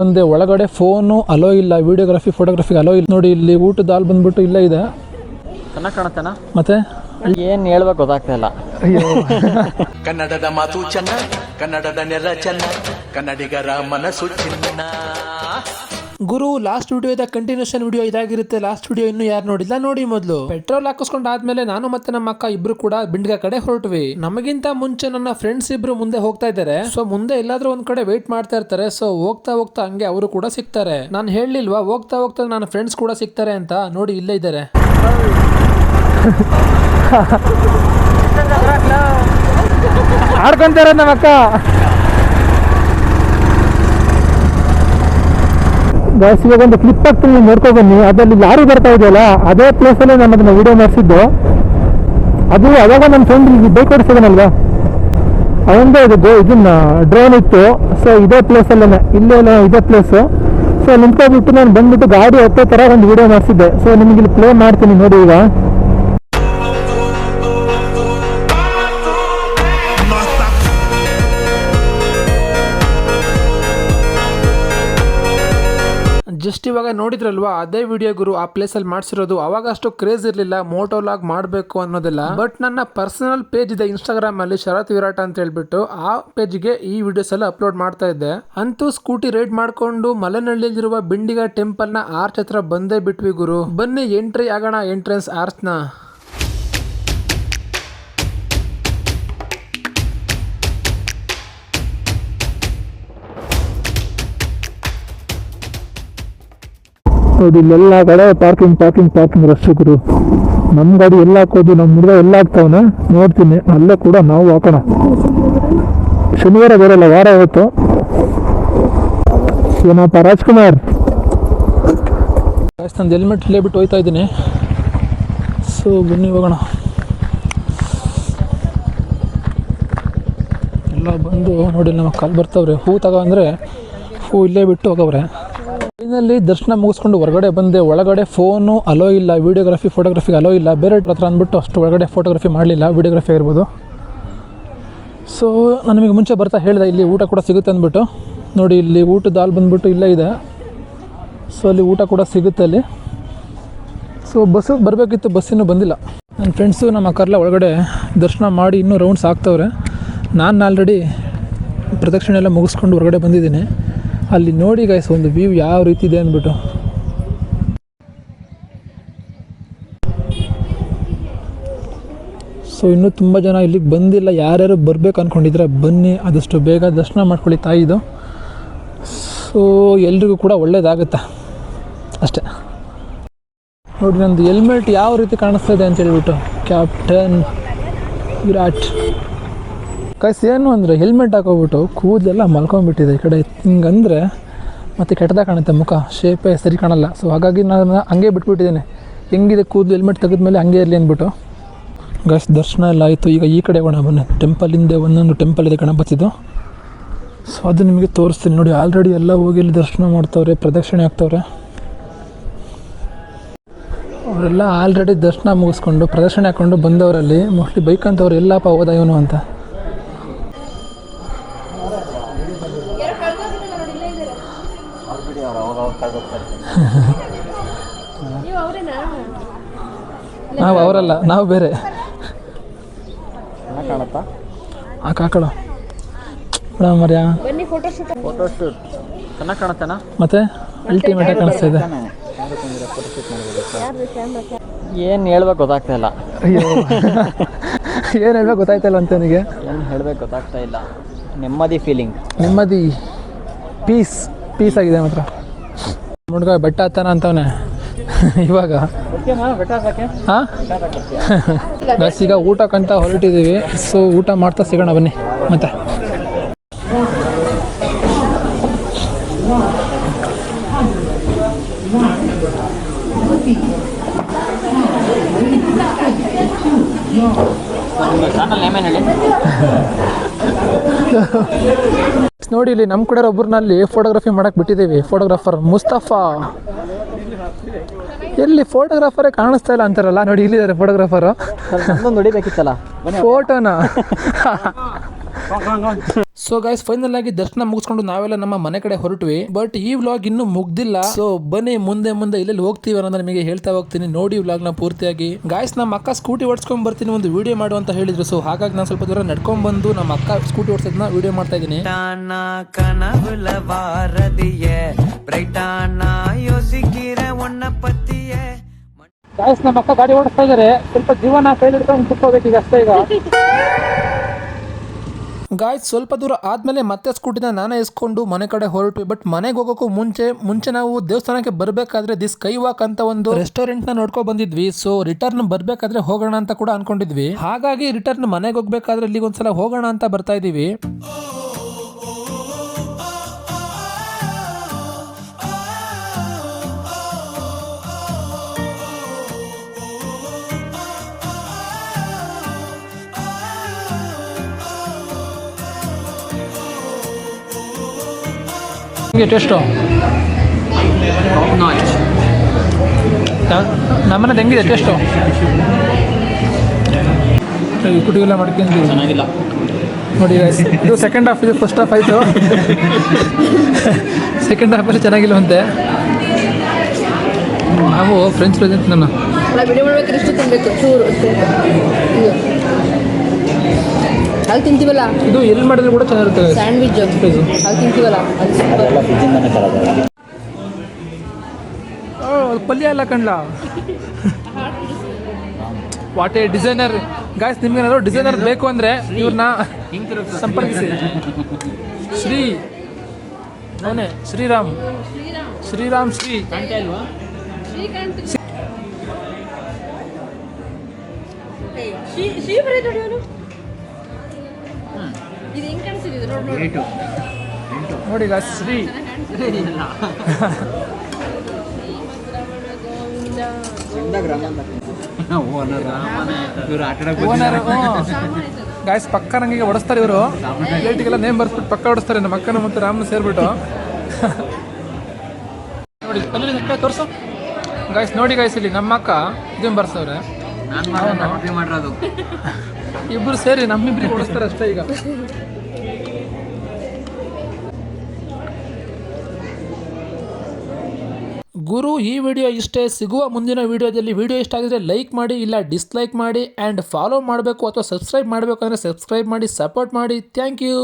ಒಂದೇ ಒಳಗಡೆ phone hello ಇಲ್ಲ, ವಿಡಿಯೋಗ್ರಫಿ ಫೋಟೋಗ್ರಫಿಗೆ ಅಲೋ ಇಲ್ಲ. ನೋಡಿ ಇಲ್ಲಿ ಊಟದ ಹಾಲ್ ಬಂದ್ಬಿಟ್ಟು ಇಲ್ಲೇ ಇದೆ. ಚೆನ್ನಾಗಿ ಕಾಣುತ್ತೇನಾ? ಮತ್ತೆ ಏನು ಹೇಳ್ಬೇಕು ಗೊತ್ತಾಗ್ತಾ ಇಲ್ಲ. ಅಯ್ಯೋ ಕನ್ನಡದ ಮಾತು ಚೆನ್ನ, ಕನ್ನಡದ ನೆಲ ಚೆನ್ನ, ಕನ್ನಡಿಗರ ಮನಸ್ಸು ಚಿನ್ನ. ಗುರು ಲಾಸ್ಟ್ ವಿಡಿಯೋದ ಕಂಟಿನ್ಯೂಷನ್ ವಿಡಿಯೋ ಇದಾಗಿರುತ್ತೆ. ಲಾಸ್ಟ್ ವಿಡಿಯೋ ಇನ್ನು ಯಾರು ನೋಡಿಲ್ಲ ನೋಡಿ. ಮೊದಲು ಪೆಟ್ರೋಲ್ ಹಾಕಿಸ್ಕೊಂಡ್ ಆದ್ಮೇಲೆ ನಾನು ಮತ್ತೆ ನಮ್ಮ ಅಕ್ಕ ಇಬ್ರು ಕೂಡ ಬಿಂಡ್ಗ ಕಡೆ ಹೊರಟ್ವಿ. ನಮಗಿಂತ ಮುಂಚೆ ನನ್ನ ಫ್ರೆಂಡ್ಸ್ ಇಬ್ರು ಮುಂದೆ ಹೋಗ್ತಾ ಇದ್ದಾರೆ. ಸೊ ಮುಂದೆ ಎಲ್ಲಾದ್ರೂ ಒಂದ್ ಕಡೆ ವೇಟ್ ಮಾಡ್ತಾ ಇರ್ತಾರೆ. ಸೊ ಹೋಗ್ತಾ ಹೋಗ್ತಾ ಹಂಗೆ ಅವರು ಕೂಡ ಸಿಗ್ತಾರೆ. ನಾನು ಹೇಳಿಲ್ವಾ ಹೋಗ್ತಾ ಹೋಗ್ತಾ ನನ್ನ ಫ್ರೆಂಡ್ಸ್ ಕೂಡ ಸಿಗ್ತಾರೆ ಅಂತ. ನೋಡಿ ಇಲ್ಲೇ ಇದ್ದಾರೆ. ಆಡ್ಕೊಂತಾರ ನಮ್ಮ ಅಕ್ಕ. ಇವಾಗ ಒಂದು ಕ್ಲಿಪ್ ಆಗ್ತೀನಿ, ನೋಡ್ಕೊ ಬನ್ನಿ. ಅದರಲ್ಲಿ ಲಾರಿ ಬರ್ತಾ ಇದೆಯಲ್ಲ, ಅದೇ ಪ್ಲೇಸಲ್ಲೇ ನಾನು ಅದನ್ನ ವಿಡಿಯೋ ಮಾಡಿಸಿದ್ದು. ಅದು ಅವಾಗ ನನ್ನ ಫ್ರೆಂಡ್ ಬೈಕ್ ಓಡಿಸಿದನಲ್ವಾ, ಅವಂದೇ ಇದನ್ನ ಡ್ರೋನ್ ಇತ್ತು. ಸೊ ಇದೇ ಪ್ಲೇಸಲ್ಲೇ, ಇಲ್ಲೇ ಇದೇ ಪ್ಲೇಸು. ಸೊ ನಿಂತ್ಕೊಬಿಟ್ಟು ನಾನು ಬಂದ್ಬಿಟ್ಟು ಗಾಡಿ ಹತ್ತೋ ಥರ ಒಂದು ವಿಡಿಯೋ ಮಾಡಿಸಿದ್ದೆ. ಸೊ ನಿಮಗೆ ಇಲ್ಲಿ ಪ್ಲೇ ಮಾಡ್ತೀನಿ ನೋಡಿ. ಈಗ ಜಸ್ಟ್ ಇವಾಗ ನೋಡಿದ್ರಲ್ವಾ, ಅದೇ ವಿಡಿಯೋ ಗುರು ಆ ಪ್ಲೇಸ್ ಅಲ್ಲಿ ಮಾಡಿಸಿರೋದು. ಅವಾಗ ಅಷ್ಟು ಕ್ರೇಜ್ ಇರಲಿಲ್ಲ ಮೋಟೋ ವ್ಲಾಗ್ ಮಾಡಬೇಕು ಅನ್ನೋದಿಲ್ಲ. ಬಟ್ ನನ್ನ ಪರ್ಸನಲ್ ಪೇಜ್ ಇದೆ ಇನ್ಸ್ಟಾಗ್ರಾಮ್ ಅಲ್ಲಿ, ಶರತ್ ವಿರಾಟ್ ಅಂತ ಹೇಳ್ಬಿಟ್ಟು. ಆ ಪೇಜ್ಗೆ ಈ ವಿಡಿಯೋಸ್ ಎಲ್ಲ ಅಪ್ಲೋಡ್ ಮಾಡ್ತಾ ಇದ್ದೆ. ಅಂತೂ ಸ್ಕೂಟಿ ರೈಡ್ ಮಾಡ್ಕೊಂಡು ಮಲೆನಹಳ್ಳಿಯಲ್ಲಿರುವ ಬಿಂಡಿಗ ಟೆಂಪಲ್ ನ ಆರ್ಚ್ ಹತ್ರ ಬಂದೇ ಬಿಟ್ವಿ ಗುರು. ಬನ್ನಿ ಎಂಟ್ರಿ ಆಗೋಣ ಎಂಟ್ರೆನ್ಸ್ ಆರ್ಚ್ ನ. ನೋಡಿ ಇಲ್ಲೆಲ್ಲ ಕಡೆ ಪಾರ್ಕಿಂಗ್ ರಶ್ ಗುರು. ನಮ್ಮ ಗಾಡಿ ಎಲ್ಲ ಹಾಕೋದು, ನಮ್ಮ ಹುಡುಗ ಎಲ್ಲ ಆಗ್ತಾವನೆ ನೋಡ್ತೀನಿ. ಅಲ್ಲೇ ಕೂಡ ನಾವು ಹಾಕೋಣ. ಶನಿವಾರ ಬರೋಲ್ಲ, ವಾರ ಇವತ್ತು. ಏನಪ್ಪ ರಾಜ್ಕುಮಾರ್, ನಂದು ಹೆಲ್ಮೆಟ್ ಇಲ್ಲೇ ಬಿಟ್ಟು ಹೋಯ್ತಾ ಇದ್ದೀನಿ. ಸೊ ಬನ್ನಿ ಹೋಗೋಣ. ಎಲ್ಲ ಬಂದು ನೋಡಿ ನಮ್ಮ ಕಾಲ್ ಬರ್ತವ್ರೆ. ಹೂ ತಗೋ ಅಂದರೆ ಹೂ ಇಲ್ಲೇ ಬಿಟ್ಟು ಹೋಗವ್ರೆ. ಟ್ರೈನಲ್ಲಿ ದರ್ಶನ ಮುಗಿಸ್ಕೊಂಡು ಹೊರಗಡೆ ಬಂದೆ. ಒಳಗಡೆ ಫೋನು ಅಲೋ ಇಲ್ಲ, ವಿಡಿಯೋಗ್ರಫಿ ಫೋಟೋಗ್ರಫಿಗೆ ಅಲೋ ಇಲ್ಲ. ಬೇರೆ ಹತ್ರ ಅಂದ್ಬಿಟ್ಟು ಅಷ್ಟು ಒಳಗಡೆ ಫೋಟೋಗ್ರಫಿ ಮಾಡಲಿಲ್ಲ, ವಿಡಿಯೋಗ್ರಫಿ ಆಗಿರ್ಬೋದು. ಸೊ ನಾನು ನಿಮಗೆ ಮುಂಚೆ ಬರ್ತಾ ಹೇಳಿದೆ ಇಲ್ಲಿ ಊಟ ಕೂಡ ಸಿಗುತ್ತೆ ಅಂದ್ಬಿಟ್ಟು. ನೋಡಿ ಇಲ್ಲಿ ಊಟದ ಹಾಲ್ ಬಂದ್ಬಿಟ್ಟು ಇಲ್ಲೇ ಇದೆ. ಸೊ ಅಲ್ಲಿ ಊಟ ಕೂಡ ಸಿಗುತ್ತೆ ಅಲ್ಲಿ. ಸೊ ಬಸ್ಸು ಬರಬೇಕಿತ್ತು, ಬಸ್ಸಿನೂ ಬಂದಿಲ್ಲ. ನನ್ನ ಫ್ರೆಂಡ್ಸು ನಮ್ಮ ಅಕ್ಕರೆಲ್ಲ ಒಳಗಡೆ ದರ್ಶನ ಮಾಡಿ ಇನ್ನೂ ರೌಂಡ್ಸ್ ಆಗ್ತವ್ರೆ. ನಾನು ಆಲ್ರೆಡಿ ಪ್ರದಕ್ಷಿಣೆ ಎಲ್ಲ ಮುಗಿಸ್ಕೊಂಡು ಹೊರಗಡೆ ಬಂದಿದ್ದೀನಿ. ಅಲ್ಲಿ ನೋಡಿ ಗೈಸ್ ಒಂದು ವ್ಯೂ ಯಾವ ರೀತಿ ಇದೆ ಅಂದ್ಬಿಟ್ಟು. ಸೊ ಇನ್ನೂ ತುಂಬ ಜನ ಇಲ್ಲಿಗೆ ಬಂದಿಲ್ಲ. ಯಾರ್ಯಾರು ಬರಬೇಕು ಅಂದ್ಕೊಂಡಿದ್ರೆ ಬನ್ನಿ, ಆದಷ್ಟು ಬೇಗ ದರ್ಶನ ಮಾಡ್ಕೊಳ್ಳಿ ತಾಯಿದು. ಸೊ ಎಲ್ರಿಗೂ ಕೂಡ ಒಳ್ಳೇದಾಗುತ್ತೆ ಅಷ್ಟೇ. ನೋಡಿ ನಂದು ಹೆಲ್ಮೆಟ್ ಯಾವ ರೀತಿ ಕಾಣಿಸ್ತಾ ಇದೆ ಅಂತ ಹೇಳ್ಬಿಟ್ಟು, ಕ್ಯಾಪ್ಟನ್ ವಿರಾಟ್. ಕೈಸ್ ಏನು ಅಂದರೆ ಹೆಲ್ಮೆಟ್ ಹಾಕೋಬಿಟ್ಟು ಕೂದಲೆಲ್ಲ ಮಲ್ಕೊಂಡ್ಬಿಟ್ಟಿದೆ ಈ ಕಡೆ. ಹಿಂಗಂದರೆ ಮತ್ತು ಕೆಟ್ಟದಾಗ ಕಾಣುತ್ತೆ, ಮುಖ ಶೇಪೇ ಸರಿ ಕಾಣಲ್ಲ. ಸೊ ಹಾಗಾಗಿ ನಾನು ಹಂಗೆ ಬಿಟ್ಬಿಟ್ಟಿದ್ದೇನೆ. ಹೆಂಗಿದೆ ಕೂದಲು ಹೆಲ್ಮೆಟ್ ತೆಗೆದ್ಮೇಲೆ ಹಂಗೆ ಇರಲಿ ಅಂದ್ಬಿಟ್ಟು. ಗೈಸ್ ದರ್ಶನ ಎಲ್ಲ ಆಯಿತು. ಈಗ ಈ ಕಡೆ ಹೋಗೋಣ ಬನ್ನಿ. ಟೆಂಪಲ್ ಹಿಂದೆ ಒಂದೊಂದು ಟೆಂಪಲ್ ಇದೆ ಗಣಪತಿದು. ಸೊ ಅದು ನಿಮಗೆ ತೋರಿಸ್ತೀನಿ ನೋಡಿ. ಆಲ್ರೆಡಿ ಎಲ್ಲ ಹೋಗಿ ಇಲ್ಲಿ ದರ್ಶನ ಮಾಡ್ತವ್ರೆ, ಪ್ರದಕ್ಷಿಣೆ ಆಗ್ತವ್ರೆ. ಅವರೆಲ್ಲ ಆಲ್ರೆಡಿ ದರ್ಶನ ಮುಗಿಸ್ಕೊಂಡು ಪ್ರದಕ್ಷಿಣೆ ಹಾಕ್ಕೊಂಡು ಬಂದವರಲ್ಲಿ ಮೋಸ್ಟ್ಲಿ ಬೈಕ್ ಅಂತವ್ರು ಎಲ್ಲಪ್ಪ ಹೋದ ಇವನು ಅಂತ. ನಾವು ಅವರಲ್ಲ, ನಾವು ಬೇರೆ. ಕಾಕಳ ಮೇಡಮ್ ಮರ್ಯಾ ಚೆನ್ನಾಗಿ ಕಾಣುತ್ತೇನಾ? ಮತ್ತೆ ಅಲ್ಟಿಮೇಟ್ ಕಾಣಿಸ್ತಾ ಇದೆ. ಏನು ಹೇಳ್ಬೇಕು ಗೊತ್ತಾಗ್ತಾ ಇಲ್ಲ. ಅಯ್ಯೋ ಏನು ಹೇಳ್ಬೇಕು ಗೊತ್ತಾಯ್ತಾ ಇಲ್ಲ ಅಂತ ನನಗೆ. ಏನು ಹೇಳ್ಬೇಕು ಗೊತ್ತಾಗ್ತಾ ಇಲ್ಲ. ನೆಮ್ಮದಿ ಫೀಲಿಂಗ್, ನೆಮ್ಮದಿ, ಪೀಸ್ ಆಗಿದೆ ಮಾತ್ರ. ಹುಡುಗ ಬೆಟ್ಟ ಹತ್ತಾನ ಅಂತವನೆ ಇವಾಗ. ಹಾಂ ಬಸ್ ಈಗ ಊಟಕ್ಕಂತ ಹೊರಟಿದ್ದೀವಿ. ಸೊ ಊಟ ಮಾಡ್ತಾ ಸಿಗೋಣ ಬನ್ನಿ ಮತ್ತೆ. ನೋಡಿ ಇಲ್ಲಿ ನಮ್ಮ ಕಡೆ ಒಬ್ಬರನಲ್ಲಿ ಫೋಟೋಗ್ರಫಿ ಮಾಡಕ್ಕೆ ಬಿಟ್ಟಿದ್ದೀವಿ. ಫೋಟೋಗ್ರಾಫರ್ ಮುಸ್ತಫಾ. ಎಲ್ಲಿ ಫೋಟೋಗ್ರಾಫರೇ ಕಾಣಿಸ್ತಾ ಇಲ್ಲ ಅಂತಾರಲ್ಲ, ನೋಡಿ ಇಲ್ಲಿದ್ದಾರೆ ಫೋಟೋಗ್ರಾಫರು. ಹೊಡಿಬೇಕಿತ್ತಲ್ಲ ಫೋಟೋನ ಸೊ ಗೈಸ್ ಫೈನಲ್ ಆಗಿ ದರ್ಶನ ಮುಗಿಸ್ಕೊಂಡು ನಾವೆಲ್ಲ ನಮ್ಮ ಮನೆ ಕಡೆ ಹೊರಟ್ವಿ. ಬಟ್ ಈ ವ್ಲಾಗ್ ಇನ್ನೂ ಮುಗ್ದಿಲ್ಲ. ಸೊ ಬನ್ನಿ ಮುಂದೆ ಎಲ್ಲೆಲ್ಲಿ ಹೋಗ್ತೀವಿ ಅನ್ನೋದನ್ನ ನಿಮಗೆ ಹೇಳ್ತಾ ಹೋಗ್ತೀನಿ. ನೋಡಿ ವ್ಲಾಗ್ ನ ಪೂರ್ತಿಯಾಗಿ. ಗೈಸ್ ನಮ್ಮ ಅಕ್ಕ ಸ್ಕೂಟಿ ಓಡಿಸ್ಕೊಂಡ್ ಬರ್ತೀನಿ, ಒಂದು ವಿಡಿಯೋ ಮಾಡು ಅಂತ ಹೇಳಿದ್ರು. ಸೊ ಹಾಗಾಗಿ ನಾನು ಸ್ವಲ್ಪ ದೂರ ನಡ್ಕೊಂಡ್ ಬಂದು ನಮ್ಮ ಅಕ್ಕ ಸ್ಕೂಟಿ ಓಡಿಸೋದನ್ನ ವಿಡಿಯೋ ಮಾಡ್ತಾ ಇದ್ದೀನಿ. ಗೈಸ್ ನಮ್ಮ ಅಕ್ಕ ಗಾಡಿ ಓಡಿಸ್ತಾ ಇದಾರೆ. ಸ್ವಲ್ಪ ಜೀವನ ಕೈ ಹಿಡ್ಕೊಂಡು ಕುತ್ಕೋಬೇಕು ಈಗ ಅಷ್ಟೇ. ಈಗ ಗಾಯ್ಸ್ ಸ್ವಲ್ಪ ದೂರ ಆದ್ಮೇಲೆ ಮತ್ತೆ ಸ್ಕೂಟಿನ ನಾನೇ ಇಸ್ಕೊಂಡು ಮನೆ ಕಡೆ ಹೊರಟ್ವಿ. ಬಟ್ ಮನೆಗೆ ಹೋಗೋಕ್ಕೂ ಮುಂಚೆ ನಾವು ದೇವಸ್ಥಾನಕ್ಕೆ ಬರಬೇಕಾದ್ರೆ ದಿಸ್ ಸ್ಕೈ ವಾಕ್ ಅಂತ ಒಂದು ರೆಸ್ಟೋರೆಂಟ್ ನ ನೋಡ್ಕೊ ಬಂದಿದ್ವಿ. ಸೊ ರಿಟರ್ನ್ ಬರ್ಬೇಕಾದ್ರೆ ಹೋಗೋಣ ಅಂತ ಕೂಡ ಅನ್ಕೊಂಡಿದ್ವಿ. ಹಾಗಾಗಿ ರಿಟರ್ನ್ ಮನೆಗೆ ಹೋಗ್ಬೇಕಾದ್ರೆ ಇಲ್ಲಿಗೆ ಒಂದ್ಸಲ ಹೋಗೋಣ ಅಂತ ಬರ್ತಾ ಇದೀವಿ. ಟೇಸ್ಟು ನಮ್ಮನೆ ಹೆಂಗಿದೆ ಟೇಸ್ಟು? ಕುಟಿ ಎಲ್ಲ ಮಾಡ್ಕೊಂಡು ಚೆನ್ನಾಗಿಲ್ಲ ನೋಡಿ. ಇದು ಸೆಕೆಂಡ್ ಹಾಫ್, ಇದು ಫಸ್ಟ್ ಹಾಫ್ ಆಯಿತು. ಸೆಕೆಂಡ್ ಹಾಫಲ್ಲಿ ಚೆನ್ನಾಗಿಲ್ಲವಂತೆ. ನಾವು ಫ್ರೆಂಚ್ ಫ್ರೈಸ್ ಅಂತ ನಾನು ವಿಡಿಯೋ ಮಾಡ್ಬೇಕಾದ್ರೆ ಇಷ್ಟು ತಿನ್ಬೇಕು ಚೂರು ಅಲ್ಲಿ ತಿಂತೀವಲ್ಲ. ಇದು ಎಲ್ಲಿ ಮಾಡಿದ್ರೆ ಕೂಡ ಚೆನ್ನಾಗಿರುತ್ತೆ ಸ್ಯಾಂಡ್ವಿಚ್ ಅಲ್ಲಿ ತಿಂತೀವಲ್ಲ ಅದು ಸೂಪರ್. ಪಲ್ಯ ಎಲ್ಲ ಕಣ್ಲ. What a designer. ಗಾಯ್ಸ್ ನಿಮ್ಗೇನಾದ್ರು ಡಿಸೈನರ್ ಬೇಕು ಅಂದರೆ ಇವ್ರನ್ನ ಸಂಪರ್ಕಿಸಿ. ಅವನೇ ಶ್ರೀರಾಮ್ ಶ್ರೀ. ನೋಡಿ ಗಾಯ್ಸ್ ಶ್ರೀ ಗಾಯ್ಸ್ ಪಕ್ಕ ನಂಗೆ ಹೊಡಿಸ್ತಾರೆ ಇವರು. ಪ್ಲೇಟಿಗೆಲ್ಲ ನೇಮ್ ಬರ್ಸ್ಬಿಟ್ಟು ಪಕ್ಕ ಹೊಡಿಸ್ತಾರೆ. ನಮ್ಮ ಅಕ್ಕನ ಮತ್ತು ರಾಮನ ಸೇರ್ಬಿಟ್ಟು. ನೋಡಿ ಅಲ್ಲಿ ತೋರಿಸು ಗಾಯ್ಸ್. ನೋಡಿ ಗಾಯ್ಸ್ ಇಲ್ಲಿ ನಮ್ಮ ಅಕ್ಕ ಇದನ್ನು ಬರ್ಸವ್ರೆ. ಇಬ್ರು ಸೇರಿ ನಮ್ಮಿಬ್ರಿಗೆ ಹೊಡಿಸ್ತಾರೆ ಅಷ್ಟೇ. ಈಗ ಗುರು ಈ ವಿಡಿಯೋ ಇಷ್ಟೇ. ಸಿಗುವ ಮುಂದಿನ ವಿಡಿಯೋದಲ್ಲಿ. ವಿಡಿಯೋ ಇಷ್ಟ ಆಗಿದ್ರೆ ಲೈಕ್ ಮಾಡಿ, ಇಲ್ಲ ಡಿಸ್ಲೈಕ್ ಮಾಡಿ, ಆ್ಯಂಡ್ ಫಾಲೋ ಮಾಡಬೇಕು ಅಥವಾ ಸಬ್ಸ್ಕ್ರೈಬ್ ಮಾಡಬೇಕು ಅಂದರೆ ಸಬ್ಸ್ಕ್ರೈಬ್ ಮಾಡಿ, ಸಪೋರ್ಟ್ ಮಾಡಿ. Thank you.